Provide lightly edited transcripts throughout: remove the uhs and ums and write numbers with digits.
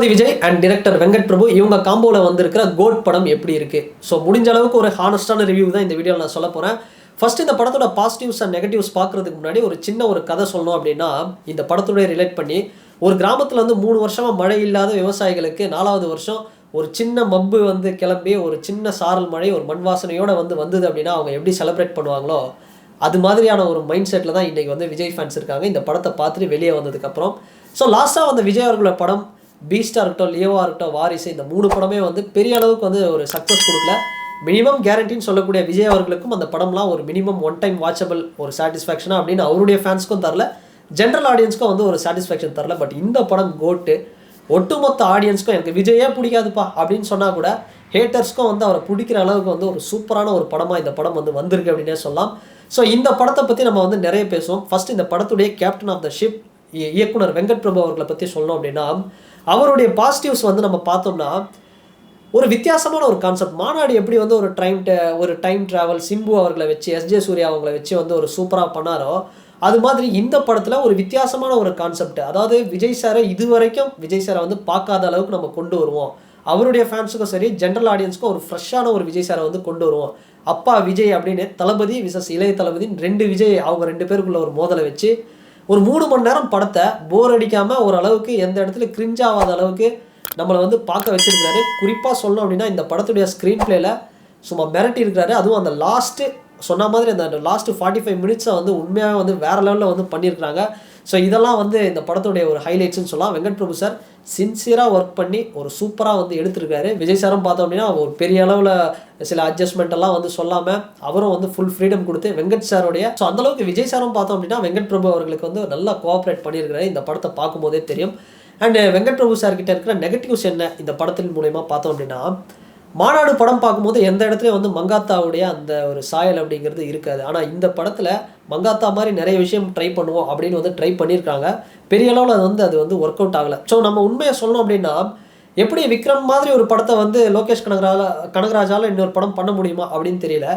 Thalapathy Vijay and director Venkat Prabhu இவங்க காம்போவில் வந்திருக்கிற கோட் படம் எப்படி இருக்குது? ஸோ முடிஞ்ச அளவுக்கு ஒரு ஹானஸ்டான ரிவ்யூ தான் இந்த வீடியோவில் நான் சொல்ல போகிறேன். ஃபர்ஸ்ட் இந்த படத்தோட பாசிட்டிவ்ஸ் அண்ட் நெகட்டிவ்ஸ் பார்க்குறதுக்கு முன்னாடி ஒரு சின்ன ஒரு கதை சொல்லணும் அப்படின்னா, இந்த படத்தோட ரிலேட் பண்ணி ஒரு கிராமத்தில் வந்து 3 வருஷமாக மழை இல்லாத விவசாயிகளுக்கு 4வது வருஷம் ஒரு சின்ன மப்பு வந்து கிளம்பி ஒரு சின்ன சாரல் மழை ஒரு மண் வாசனையோடு வந்தது அப்படின்னா அவங்க எப்படி செலிப்ரேட் பண்ணுவாங்களோ அது மாதிரியான ஒரு மைண்ட் செட்டில் தான் இன்றைக்கி வந்து விஜய் ஃபேன்ஸ் இருக்காங்க இந்த படத்தை பார்த்துட்டு வெளியே வந்ததுக்கப்புறம். ஸோ லாஸ்ட்டாக வந்த விஜய் அவர்களோட படம் பீஸ்டாக இருக்கட்டும், லியோவாக இருக்கட்டும், வாரிசு, இந்த 3 படமே வந்து பெரிய அளவுக்கு வந்து ஒரு சக்ஸஸ் கொடுக்கல. மினிமம் கேரண்டின்னு சொல்லக்கூடிய விஜய் அவர்களுக்கும் அந்த படம்லாம் ஒரு மினிமம் ஒன் டைம் வாட்சபிள் ஒரு சாட்டிஸ்ஃபேக்ஷனாக அப்படின்னு அவருடைய ஃபேன்ஸ்க்கும் தரல, ஜென்ரல் ஆடியன்ஸ்க்கும் வந்து ஒரு சாட்டிஸ்ஃபேக்ஷன் தரல. பட் இந்த படம் கோட்டு ஒட்டுமொத்த ஆடியன்ஸ்க்கும் எனக்கு விஜயே பிடிக்காதுப்பா அப்படின்னு சொன்னால் கூட ஹேட்டர்ஸ்க்கும் வந்து அவரை பிடிக்கிற அளவுக்கு வந்து ஒரு சூப்பரான ஒரு படமாக இந்த படம் வந்து வந்திருக்கு அப்படின்னே சொல்லலாம். ஸோ இந்த படத்தை பற்றி நம்ம வந்து நிறைய பேசுவோம். ஃபர்ஸ்ட் இந்த படத்துடைய கேப்டன் ஆஃப் த ஷிப் இயக்குனர் வெங்கட் பிரபு அவர்களை பற்றி சொல்லணும் அப்படின்னா, அவருடைய பாசிட்டிவ்ஸ் வந்து நம்ம பார்த்தோம்னா ஒரு வித்தியாசமான ஒரு கான்செப்ட். மாநாடு எப்படி வந்து ஒரு டைம் ட்ராவல் சிம்பு அவர்களை வச்சு எஸ்ஜே சூர்யா அவங்களை வச்சு வந்து ஒரு சூப்பராக பண்ணாரோ, அது மாதிரி இந்த படத்தில் ஒரு வித்தியாசமான ஒரு கான்செப்ட். அதாவது விஜய் சாரை இதுவரைக்கும் விஜய் சாரை வந்து பார்க்காத அளவுக்கு நம்ம கொண்டு வருவோம். அவருடைய ஃபேன்ஸுக்கும் சரி ஜென்ரல் ஆடியன்ஸுக்கும் ஒரு ஃப்ரெஷ்ஷான ஒரு விஜய் சாரை வந்து கொண்டு வருவோம். அப்பா விஜய் அப்படின்னு தளபதி விசஸ் இளைய தளபதின்னு 2 விஜய் அவங்க 2 பேருக்குள்ள ஒரு மோதலை வச்சு ஒரு 3 மணி நேரம் படத்தை போர் அடிக்காமல் ஓரளவுக்கு எந்த இடத்துல கிரிஞ்ச் ஆகாத அளவுக்கு நம்மளை வந்து பார்க்க வச்சிருக்கிறாரு. குறிப்பாக சொல்லணும் அப்படின்னா இந்த படத்துடைய ஸ்க்ரீன் பிளேயில் சும்மா மிரட்டி இருக்கிறாரு. அதுவும் அந்த லாஸ்ட்டு சொன்ன மாதிரி அந்த லாஸ்ட்டு 45 மினிட்ஸை வந்து உண்மையாக வந்து வேறு லெவலில் வந்து பண்ணியிருக்கிறாங்க. ஸோ இதெல்லாம் வந்து இந்த படத்துடைய ஒரு ஹைலைட்ஸ்ன்னு சொல்லலாம். வெங்கட் பிரபு சார் சின்சியராக ஒர்க் பண்ணி ஒரு சூப்பராக வந்து எடுத்திருக்காரு. விஜய் சாரும் பார்த்தோம் அப்படின்னா ஒரு பெரிய அளவில் சில அட்ஜஸ்ட்மெண்ட் எல்லாம் வந்து சொல்லாமல் அவரும் வந்து ஃபுல் ஃப்ரீடம் கொடுத்து வெங்கட் சாரோடைய ஸோ அந்தளவுக்கு விஜய் சாரும் பார்த்தோம் அப்படின்னா வெங்கட் பிரபு அவர்களுக்கு வந்து நல்லா கோஆப்ரேட் பண்ணியிருக்கிறாரு. இந்த படத்தை பார்க்கும்போதே தெரியும். அண்ட் வெங்கட் பிரபு சார் கிட்ட இருக்கிற நெகட்டிவ்ஸ் என்ன இந்த படத்தின் மூலயமா பார்த்தோம் அப்படின்னா, மாநாடு படம் பார்க்கும்போது எந்த இடத்துலையும் வந்து மங்காத்தாவுடைய அந்த ஒரு சாயல் அப்படிங்கிறது இருக்காது. ஆனால் இந்த படத்தில் மங்காத்தா மாதிரி நிறைய விஷயம் ட்ரை பண்ணுவோம் அப்படின்னு வந்து ட்ரை பண்ணியிருக்காங்க. பெரிய அளவில் அது வந்து ஒர்க் அவுட் ஆகலை. ஸோ நம்ம உண்மையை சொல்லணும் அப்படின்னா, எப்படி விக்ரம் மாதிரி ஒரு படத்தை வந்து லோகேஷ் கனகராஜால் இன்னொரு படம் பண்ண முடியுமா அப்படின்னு தெரியல.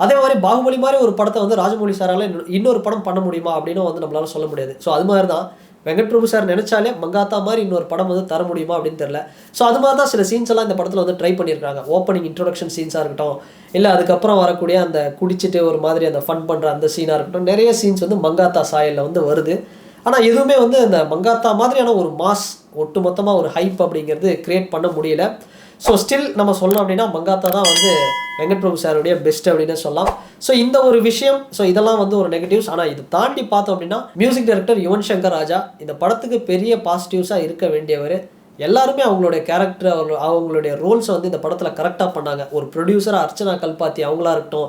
அதே மாதிரி பாகுபலி மாதிரி ஒரு படத்தை வந்து ராஜமௌழி சாரால் இன்னொரு படம் பண்ண முடியுமா அப்படின்னு வந்து நம்மளால சொல்ல முடியாது. ஸோ அது மாதிரி தான் வெங்கட் பிரபு சார் நினைச்சாலே மங்காத்தா மாதிரி இன்னொரு படம் வந்து தர முடியுமா அப்படின்னு தெரியல. ஸோ அது மாதிரி தான் சில சீன்ஸ் எல்லாம் இந்த படத்தில் வந்து ட்ரை பண்ணியிருக்காங்க. ஓப்பனிங் இன்ட்ரோடக்ஷன் சீன்ஸாக இருக்கட்டும், இல்லை அதுக்கப்புறம் வரக்கூடிய அந்த குடிச்சிட்டு ஒரு மாதிரி அந்த ஃபன் பண்ணுற அந்த சீனாக இருக்கட்டும், நிறைய சீன்ஸ் வந்து மங்காத்தா சாயலில் வந்து வருது. ஆனால் எதுவுமே வந்து அந்த மங்காத்தா மாதிரியான ஒரு மாஸ் ஒட்டுமொத்தமாக ஒரு ஹைப் அப்படிங்கிறது கிரியேட் பண்ண முடியல. ஸோ ஸ்டில் நம்ம சொல்லணும் அப்படின்னா மங்காத்தா தான் வந்து வெங்கட் பிரபு சாருடைய பெஸ்ட் அப்படின்னு சொல்லலாம். ஸோ இந்த ஒரு விஷயம் இதெல்லாம் வந்து ஒரு நெகட்டிவ்ஸ். ஆனால் இது தாண்டி பார்த்தோம் அப்படின்னா மியூசிக் டைரக்டர் யுவன் சங்கர் ராஜா இந்த படத்துக்கு பெரிய பாசிட்டிவ்ஸாக இருக்க வேண்டியவர். எல்லாருமே அவங்களுடைய கேரக்டர் அவங்களுடைய ரோல்ஸை வந்து இந்த படத்தில் கரெக்டாக பண்ணாங்க. ஒரு ப்ரொடியூசராக அர்ச்சனா கல்பாத்தி அவங்களா இருக்கட்டும்,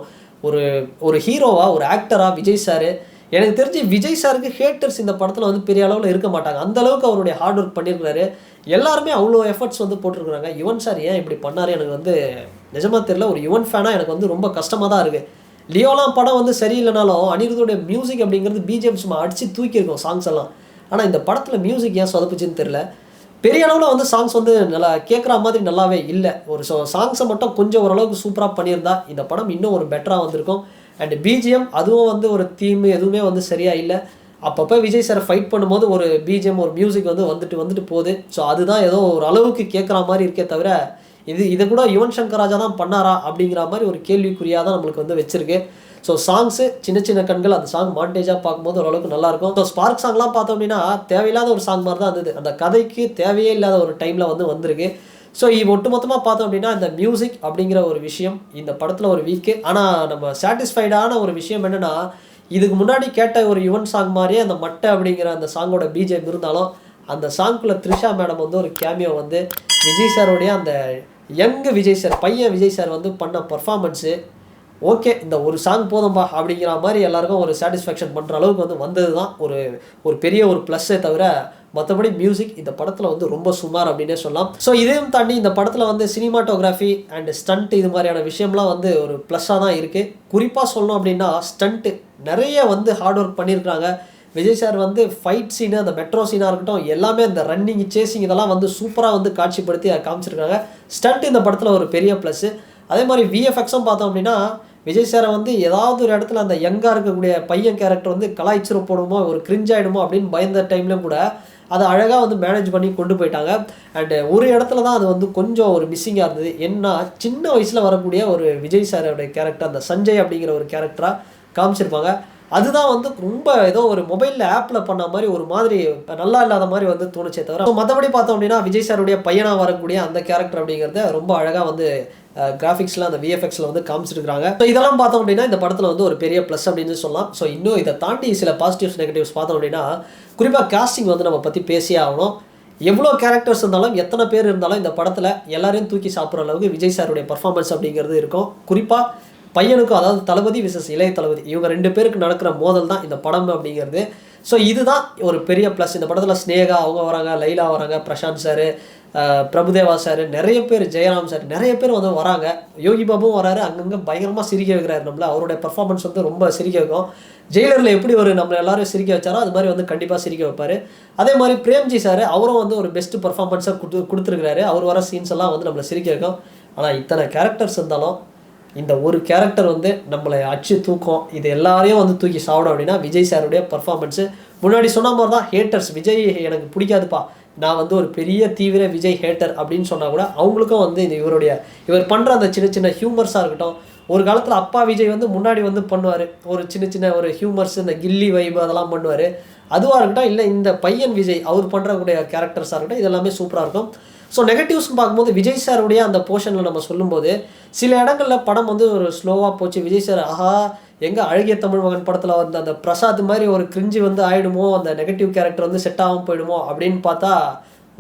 ஒரு ஹீரோவாக ஒரு ஆக்டராக விஜய் சார், எனக்கு தெரிஞ்சு விஜய் சாருக்கு ஹேட்டர்ஸ் இந்த படத்தில் வந்து பெரிய அளவில் இருக்க மாட்டாங்க. அந்த அளவுக்கு அவருடைய ஹார்ட் ஒர்க் பண்ணியிருக்கிறாரு. எல்லாருமே அவ்வளோ எஃபர்ட்ஸ் வந்து போட்டிருக்கிறாங்க. யுவன் சார் ஏன் இப்படி பண்ணார் எனக்கு வந்து நிஜமாக தெரியல. ஒரு யுவன் ஃபேனாக எனக்கு வந்து ரொம்ப கஷ்டமாக தான் இருக்குது. லியோலாம் படம் வந்து சரியில்லைனாலும் அனிருத்தோடைய மியூசிக் அப்படிங்கிறது பிஜிஎம் சும்மா அடித்து தூக்கியிருக்கோம் சாங்ஸ் எல்லாம். ஆனால் இந்த படத்தில் மியூசிக் ஏன் சொதப்புச்சுன்னு தெரியல. பெரிய அளவில் வந்து சாங்ஸ் வந்து நல்லா கேட்குற மாதிரி நல்லாவே இல்லை. ஒரு சாங்ஸை மட்டும் கொஞ்சம் ஓரளவுக்கு சூப்பராக பண்ணியிருந்தா இந்த படம் இன்னும் ஒரு பெட்டராக வந்திருக்கும். அண்ட் பிஜிஎம் அதுவும் வந்து ஒரு தீம் எதுவுமே வந்து சரியாக இல்லை. அப்பப்போ விஜய் சார் ஃபைட் பண்ணும்போது ஒரு பிஜிஎம் ஒரு மியூசிக் வந்து வந்துட்டு போகுது. ஸோ அதுதான் ஏதோ ஒரு அளவுக்கு கேட்குற மாதிரி இருக்கே தவிர இதை கூட யுவன் சங்கர் ராஜா தான் பண்ணாரா அப்படிங்கிற மாதிரி ஒரு கேள்விக்குறியாக தான் நம்மளுக்கு வந்து வச்சிருக்கு. ஸோ சாங்ஸு சின்ன கண்கள் அந்த சாங் மாண்டேஜாக பார்க்கும்போது ஓரளவுக்கு நல்லாயிருக்கும். ஸோ ஸ்பார்க் சாங்லாம் பார்த்தோம் அப்படின்னா தேவையில்லாத ஒரு சாங் மாதிரி தான் இருந்தது. அந்த கதைக்கு தேவையே இல்லாத ஒரு டைமில் வந்து வந்திருக்கு. ஸோ ஒட்டுமொத்தமாக பார்த்தோம் அப்படின்னா இந்த மியூசிக் அப்படிங்கிற ஒரு விஷயம் இந்த படத்தில் ஒரு வீக்கு. ஆனால் நம்ம சாட்டிஸ்ஃபைடான ஒரு விஷயம் என்னென்னா, இதுக்கு முன்னாடி கேட்ட ஒரு யுவன் சாங் மாதிரியே அந்த மட்டை அப்படிங்கிற அந்த சாங்கோட பிஜிஎம் இருந்தாலும் அந்த சாங்குள்ள த்ரிஷா மேடம் வந்து ஒரு கேமியோ வந்து விஜய் சாரோடைய அந்த யங் விஜய் சார் பையன் விஜய் சார் வந்து பண்ண பர்ஃபார்மன்ஸு ஓகே இந்த ஒரு சாங் போதும்பா அப்படிங்கிற மாதிரி எல்லாருக்கும் ஒரு சாட்டிஸ்ஃபேக்ஷன் பண்ணுற அளவுக்கு வந்து வந்தது தான் ஒரு பெரிய ஒரு ப்ளஸ்ஸே தவிர மற்றபடி மியூசிக் இந்த படத்தில் வந்து ரொம்ப சுமார் அப்படின்னே சொல்லலாம். ஸோ இதையும் தாண்டி இந்த படத்தில் வந்து சினிமாட்டோகிராஃபி அண்ட் ஸ்டண்ட் இது மாதிரியான விஷயம்லாம் வந்து ஒரு ப்ளஸ்ஸாக தான் இருக்குது. குறிப்பாக சொல்லணும் அப்படின்னா ஸ்டண்ட்டு நிறைய வந்து ஹார்ட் ஒர்க் பண்ணியிருக்கிறாங்க. விஜய் சார் வந்து ஃபைட் சீனு அந்த மெட்ரோ சீனாக இருக்கட்டும் எல்லாமே அந்த ரன்னிங் சேசிங் இதெல்லாம் வந்து சூப்பராக வந்து காட்சிப்படுத்தி காமிச்சிருக்காங்க. ஸ்டண்ட் இந்த படத்தில் ஒரு பெரிய ப்ளஸ்ஸு. அதே மாதிரி விஎஃப்எக்ஸும் பார்த்தோம் அப்படின்னா விஜய் சாரை வந்து ஏதாவது ஒரு இடத்துல அந்த யங்காக இருக்கக்கூடிய பையன் கேரக்டர் வந்து கலாய்ச்சிர போடுமோ ஒரு கிரிஞ்ச் ஆகிடுமோ அப்படின்னு பயந்த டைம்லையும் கூட அதை அழகாக வந்து மேனேஜ் பண்ணி கொண்டு போயிட்டாங்க. அண்டு ஒரு இடத்துல தான் அது வந்து கொஞ்சம் ஒரு மிஸ்ஸிங்காக இருந்தது. என்ன சின்ன வயசில் வரக்கூடிய ஒரு விஜய் சாரோடைய கேரக்டர் அந்த சஞ்சய் அப்படிங்கிற ஒரு கேரக்டராக காமிச்சிருப்பாங்க. அதுதான் வந்து ரொம்ப ஏதோ ஒரு மொபைலில் ஆப்பில் பண்ண மாதிரி ஒரு மாதிரி நல்லா இல்லாத மாதிரி வந்து தோணுச்சே தவிர மற்றபடி பார்த்தோம் அப்படின்னா விஜய் சாருடைய பையனாக வரக்கூடிய அந்த கேரக்டர் அப்படிங்கிறத ரொம்ப அழகாக வந்து கிராஃபிக்ஸில் அந்த விஎஃப்எக்ஸில் வந்து காமிச்சிருக்காங்க. ஸோ இதெல்லாம் பார்த்தோம் அப்படின்னா இந்த படத்தில் வந்து ஒரு பெரிய ப்ளஸ் அப்படின்னு சொல்லலாம். ஸோ இன்னும் இதை தாண்டி சில பாசிட்டிவ்ஸ் நெகட்டிவ்ஸ் பார்த்தோம் அப்படின்னா குறிப்பாக காஸ்டிங் வந்து நம்ம பற்றி பேசியே ஆகணும். எவ்வளோ கேரக்டர்ஸ் இருந்தாலும் எத்தனை பேர் இருந்தாலும் இந்த படத்தில் எல்லாரையும் தூக்கி சாப்பிட்ற அளவுக்கு விஜய் சாருடைய பர்ஃபார்மன்ஸ் அப்படிங்கிறது இருக்கும். குறிப்பாக பையனுக்கும் அதாவது தளபதி விசஸ் இளைய தளபதி இவங்க 2 பேருக்கு நடக்கிற மோதல் தான் இந்த படம் அப்படிங்கிறது. ஸோ இதுதான் ஒரு பெரிய ப்ளஸ். இந்த படத்தில் ஸ்னேகா அவங்க வராங்க, லைலா வராங்க, பிரசாந்த் சார், பிரபுதேவா சார், நிறைய பேர், ஜெயராம் சார், நிறைய பேர் வந்து வராங்க. யோகி பாபுவும் வராரு, அங்கங்கே பயங்கரமாக சிரிக்க வைக்கிறாரு நம்மள. அவருடைய பர்ஃபார்மன்ஸ் வந்து ரொம்ப சிரிக்க வைக்கும். ஜெயிலரில் எப்படி ஒரு நம்மளை எல்லாரும் சிரிக்க வச்சாரோ அது மாதிரி வந்து கண்டிப்பாக சிரிக்க வைப்பார். அதே மாதிரி பிரேம்ஜி சார் அவரும் வந்து ஒரு பெஸ்ட் பர்ஃபார்மன்ஸாக கொடுத்துருக்கிறாரு. அவர் வர சீன்ஸ் எல்லாம் வந்து நம்மளை சிரிக்க வைக்கும். ஆனால் இத்தனை கேரக்டர்ஸ் இருந்தாலும் இந்த ஒரு கேரக்டர் வந்து நம்மளை அச்சு தூக்கம், இது எல்லாரையும் வந்து தூக்கி சாப்பிடும் அப்படின்னா விஜய் சாருடைய பர்ஃபார்மன்ஸு. முன்னாடி சொன்ன மாதிரி தான் ஹேட்டர்ஸ் விஜய் எனக்கு பிடிக்காதுப்பா, நான் வந்து ஒரு பெரிய தீவிர விஜய் ஹேட்டர் அப்படின்னு சொன்னால் கூட அவங்களுக்கும் வந்து இந்த இவர் பண்ணுற அந்த சின்ன சின்ன ஹியூமர்ஸாக இருக்கட்டும். ஒரு காலத்தில் அப்பா விஜய் வந்து முன்னாடி வந்து பண்ணுவார் ஒரு சின்ன சின்ன ஒரு ஹியூமர்ஸ், இந்த கில்லி வைபு அதெல்லாம் பண்ணுவார். அதுவாக இருக்கட்டும், இல்லை இந்த பையன் விஜய் அவர் பண்ணுறக்கூடிய கேரக்டர்ஸாக இருக்கட்டும், இது எல்லாமே சூப்பராக இருக்கும். ஸோ நெகட்டிவ்ஸ்னு பார்க்கும்போது விஜய் சாருடைய அந்த போர்ஷனில் நம்ம சொல்லும்போது சில இடங்களில் படம் வந்து ஒரு ஸ்லோவாக போச்சு. விஜய் சார் எங்கே அழகிய தமிழ் மகன் படத்தில் வந்து அந்த பிரசாத் மாதிரி ஒரு கிரிஞ்சி வந்து ஆகிடுமோ, அந்த நெகட்டிவ் கேரக்டர் வந்து செட் ஆகாமல் போயிடுமோ அப்படின்னு பார்த்தா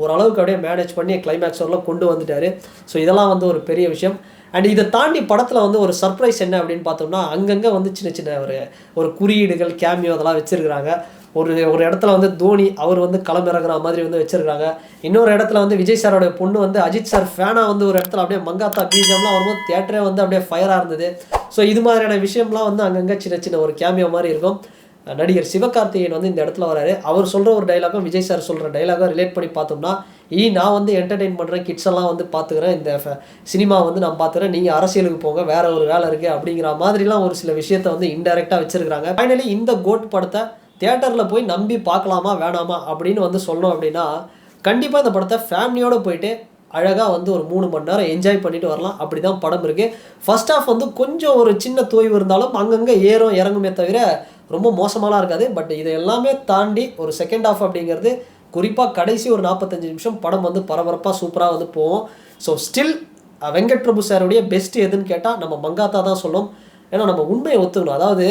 ஓரளவுக்கு அப்படியே மேனேஜ் பண்ணி கிளைமேக்ஸ் வரலாம் கொண்டு வந்துட்டார். ஸோ இதெல்லாம் வந்து ஒரு பெரிய விஷயம். அண்ட் இதை தாண்டி படத்தில் வந்து ஒரு சர்ப்ரைஸ் என்ன அப்படின்னு பார்த்தோம்னா அங்கங்கே வந்து சின்ன சின்ன ஒரு குறியீடுகள், கேமியோ அதெல்லாம் வச்சுருக்கிறாங்க. ஒரு இடத்துல வந்து தோனி அவர் வந்து களமிறங்குற மாதிரி வந்து வச்சுருக்காங்க. இன்னொரு இடத்துல வந்து விஜய் சாரோட பொண்ணு வந்து அஜித் சார் ஃபேனாக வந்து ஒரு இடத்துல அப்படியே மங்காத்தா பிஜிஎம்லாம் வரும்போது தியேட்டரே வந்து அப்படியே ஃபயராக இருந்தது. ஸோ இது மாதிரியான விஷயம்லாம் வந்து அங்கங்கே சின்ன சின்ன ஒரு கேமியோ மாதிரி இருக்கும். நடிகர் சிவகார்த்திகேயன் வந்து இந்த இடத்துல வராரு. அவர் சொல்கிற ஒரு டைலாகும் விஜய் சார் சொல்கிற டைலாகும் ரிலேட் பண்ணி பார்த்தோம்னா நான் வந்து என்டர்டெயின் பண்ணுறேன், கிட்ஸ் எல்லாம் வந்து பார்த்துக்கிறேன், இந்த சினிமா வந்து நான் பார்த்துக்கிறேன், நீங்கள் அரசியலுக்கு போங்க, வேற ஒரு வேலை இருக்குது அப்படிங்கிற மாதிரிலாம் ஒரு சில விஷயத்த வந்து இன்டெரக்டாக வச்சுருக்காங்க. ஃபைனலி இந்த கோட் படத்தை தியேட்டரில் போய் நம்பி பார்க்கலாமா வேணாமா அப்படின்னு வந்து சொல்லணும் அப்படின்னா கண்டிப்பாக இந்த படத்தை ஃபேமிலியோடு போயிட்டு அழகாக வந்து ஒரு 3 மணி நேரம் என்ஜாய் பண்ணிட்டு வரலாம். அப்படி தான் படம் இருக்குது. ஃபர்ஸ்ட் ஹாஃப் வந்து கொஞ்சம் ஒரு சின்ன தோய்வு இருந்தாலும் அங்கங்கே ஏறும் இறங்குமே தவிர ரொம்ப மோசமாலாம் இருக்காது. பட் இதை எல்லாமே தாண்டி ஒரு செகண்ட் ஹாஃப் அப்படிங்கிறது குறிப்பாக கடைசி ஒரு 45 நிமிஷம் படம் வந்து பரபரப்பாக சூப்பராக வந்து போகும். ஸோ ஸ்டில் வெங்கட் பிரபு சாருடைய பெஸ்ட் எதுன்னு கேட்டால் நம்ம மங்காத்தா தான் சொல்லும். ஏன்னா நம்ம உண்மையை ஒத்துக்கணும். அதாவது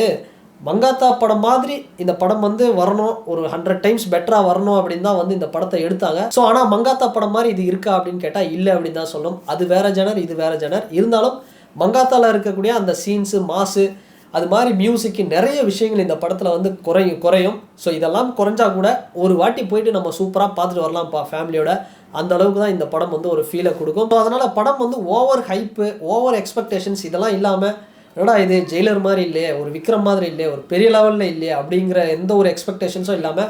மங்காத்தா படம் மாதிரி இந்த படம் வந்து வரணும், ஒரு 100 டைம்ஸ் பெட்டராக வரணும் அப்படின்னு தான் வந்து இந்த படத்தை எடுத்தாங்க. ஸோ ஆனால் மங்காத்தா படம் மாதிரி இது இருக்கா அப்படின்னு கேட்டால் இல்லை அப்படின்னு தான் சொல்லணும். அது வேற ஜனர், இது வேற ஜனர். இருந்தாலும் மங்காத்தாவில் இருக்கக்கூடிய அந்த சீன்ஸு, மாசு, அது மாதிரி மியூசிக்கு நிறைய விஷயங்கள் இந்த படத்தில் வந்து குறையும். ஸோ இதெல்லாம் குறைஞ்சா கூட ஒரு வாட்டி போயிட்டு நம்ம சூப்பராக பார்த்துட்டு வரலாம்ப்பா ஃபேமிலியோட. அந்த அளவுக்கு தான் இந்த படம் வந்து ஒரு ஃபீலை கொடுக்கும். ஸோ அதனால் படம் வந்து ஓவர் ஹைப்பு, ஓவர் எக்ஸ்பெக்டேஷன்ஸ் இதெல்லாம் இல்லாமல் என்னடா இது ஜெயிலர் மாதிரி இல்லையே, ஒரு விக்ரம் மாதிரி இல்லையே, ஒரு பெரிய லெவலில் இல்லையே அப்படிங்கிற எந்த ஒரு எக்ஸ்பெக்டேஷன்ஸும் இல்லாமல்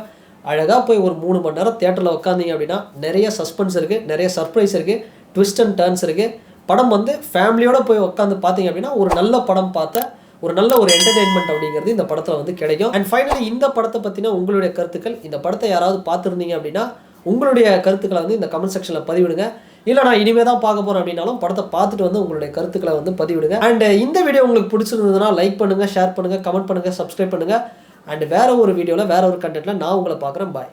அழகாக போய் ஒரு 3 மணி நேரம் தியேட்டரில் உட்காந்திங்க அப்படின்னா நிறைய சஸ்பென்ஸ் இருக்குது, நிறைய சர்ப்ரைஸ் இருக்குது, ட்விஸ்ட் அண்ட் டர்ன்ஸ் இருக்குது. படம் வந்து ஃபேமிலியோடு போய் உட்காந்து பார்த்தீங்க அப்படின்னா ஒரு நல்ல படம் பார்த்த ஒரு நல்ல ஒரு என்டர்டெயின்மெண்ட் அப்படிங்கிறது இந்த படத்தில் வந்து கிடைக்கும். அண்ட் ஃபைனலி இந்த படத்தை பற்றின உங்களுடைய கருத்துக்கள், இந்த படத்தை யாராவது பார்த்துருந்தீங்க அப்படின்னா உங்களுடைய கருத்துக்களை வந்து இந்த கமெண்ட் செக்ஷனில் பதிவிடுங்க. இல்லை நான் இனிமேல் தான் பார்க்க போகிறேன் அப்படின்னாலும் படத்தை பார்த்துட்டு வந்து உங்களுடைய கருத்துக்களை வந்து பதிவிடுங்க. அண்ட் இந்த வீடியோ உங்களுக்கு பிடிச்சிருந்ததுன்னா லைக் பண்ணுங்கள், ஷேர் பண்ணுங்கள், கமெண்ட் பண்ணுங்கள், சப்ஸ்கிரைப் பண்ணுங்கள். அண்ட் வேறு ஒரு வீடியோவில் வேறு ஒரு கண்டென்ட்டில் நான் உங்களை பார்க்குறேன். பாய்.